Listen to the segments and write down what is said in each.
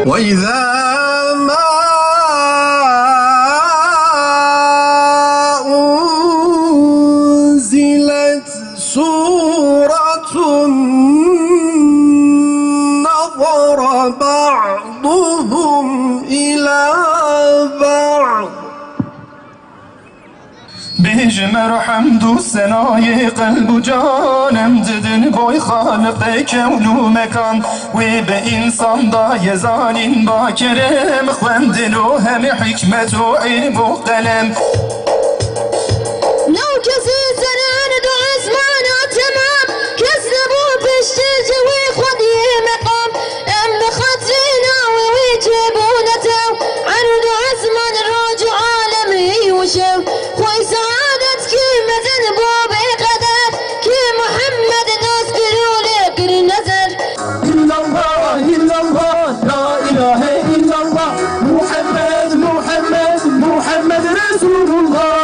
وإذا ما أنزلت سورة نظر بعضهم إلى بعض بجمر حمد و ثنای قلب و جانم ددن بوی خالق کون و مکان و به انسان دای زانین با کرم خوندن و همه حکمت و علم و قلم لو کسی زنان دو اسمانات تمام كذبوا بالشجوي خذي مقام ام بخطينا ويجيبونته عرض عزمان الرجع عالمي وشو خوي سعادة كلمة بوبي قدر كي محمد نذكروا لك النذر إلا الله إلا الله لا إله إلا الله محمد محمد محمد رسول الله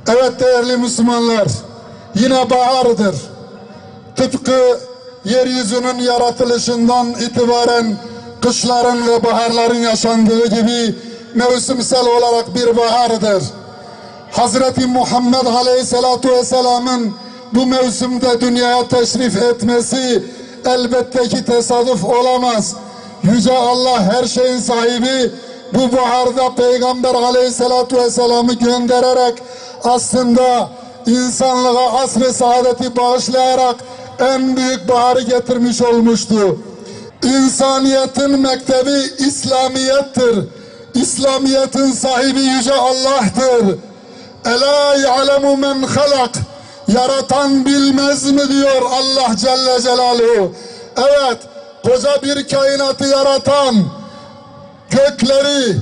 Evet değerli Müslümanlar, yine bahardır. Tıpkı yeryüzünün yaratılışından itibaren kışların ve baharların yaşandığı gibi mevsimsel olarak bir bahardır. Hazreti Muhammed Aleyhisselatu Vesselam'ın bu mevsimde dünyaya teşrif etmesi elbette ki tesadüf olamaz. Yüce Allah her şeyin sahibi bu baharda Peygamber Aleyhisselatu Vesselam'ı göndererek aslında insanlığa asr-ı saadeti bağışlayarak en büyük baharı getirmiş olmuştu. İnsaniyetin mektebi İslamiyettir. İslamiyetin sahibi Yüce Allah'tır. Ela ya'lemu men halak. Yaratan bilmez mi diyor Allah Celle Celaluhu. Evet, koca bir kainatı yaratan, gökleri,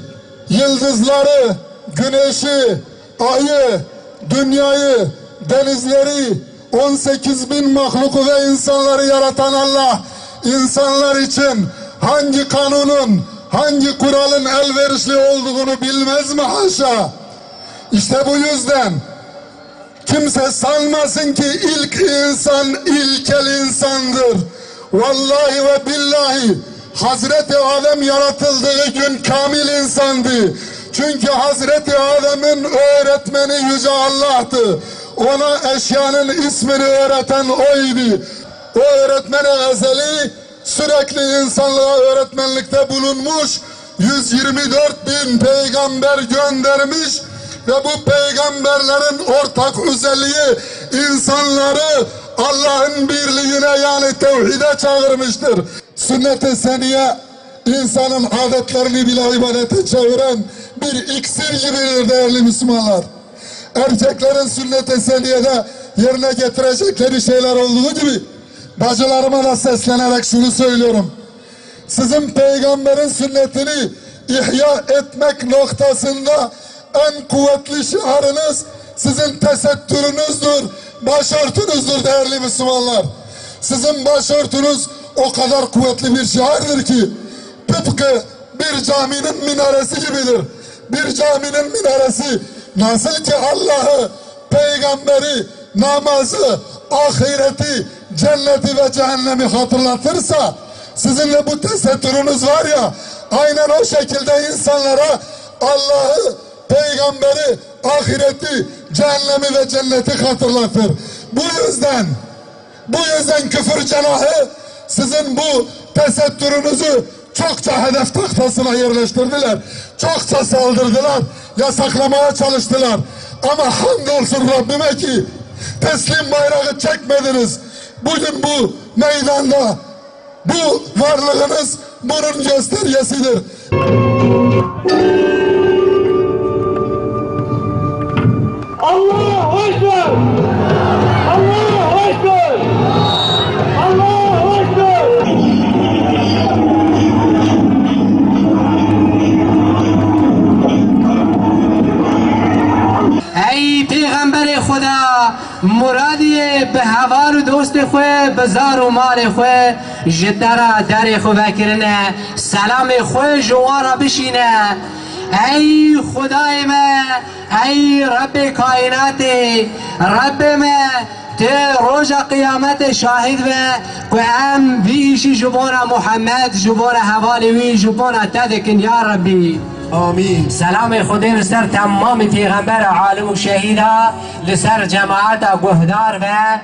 yıldızları, güneşi, ayı, dünyayı, denizleri, 18.000 mahluku ve insanları yaratan Allah, insanlar için hangi kanunun, hangi kuralın elverişli olduğunu bilmez mi haşa? İşte bu yüzden kimse sanmasın ki ilk insan ilkel insandır. Vallahi ve billahi Hazreti Adem yaratıldığı gün kamil insandı. Çünkü Hazreti Adem'in öğretmeni Yüce Allah'tı. Ona eşyanın ismini öğreten oydu. O öğretmeni ezeli sürekli insanlığa öğretmenlikte bulunmuş. 124.000 peygamber göndermiş ve bu peygamberlerin ortak özelliği insanları Allah'ın birliğine yani tevhide çağırmıştır. Sünnet-i seniye insanın adetlerini bile ibadete çeviren bir iksir gibidir değerli Müslümanlar. Erkeklerin sünnet-i seniyede yerine getirecekleri şeyler olduğu gibi bacılarıma da seslenerek şunu söylüyorum. Sizin peygamberin sünnetini ihya etmek noktasında en kuvvetli şiarınız sizin tesettürünüzdür, başörtünüzdür değerli Müslümanlar. Sizin başörtünüz o kadar kuvvetli bir şiardır ki tıpkı bir caminin minaresi gibidir. Bir caminin minaresi nasıl ki Allah'ı, peygamberi, namazı, ahireti, cenneti ve cehennemi hatırlatırsa sizin de bu tesettürünüz var ya aynen o şekilde insanlara Allah'ı, peygamberi, ahireti, cehennemi ve cenneti hatırlatır. Bu yüzden küfür cenahı sizin bu tesettürünüzü çokça hedef tahtasına yerleştirdiler. Çokça saldırdılar, yasaklamaya çalıştılar. Ama hamdolsun Rabbime ki teslim bayrağı çekmediniz. Bugün bu meydanda bu varlığınız bunun göstergesidir. Allahu Ekber! Allahu Ekber! Allahu Ekber! ای پیغمبر خدا مرادی به هوار و دوست خواه بزار و مال خواه جدرا در خو بکرنه سلام خواه جوارا بشینه ای خدای ما ای رب کائنات رب ما ته روز قیامت شاهد و که ام بیشی جبونا محمد جبونا حوالی وی جبونا تدکن یا ربی آمین. سلام خدا لسر تمام پیغمبر عالم و شهیدا لسر جماعت گهدار و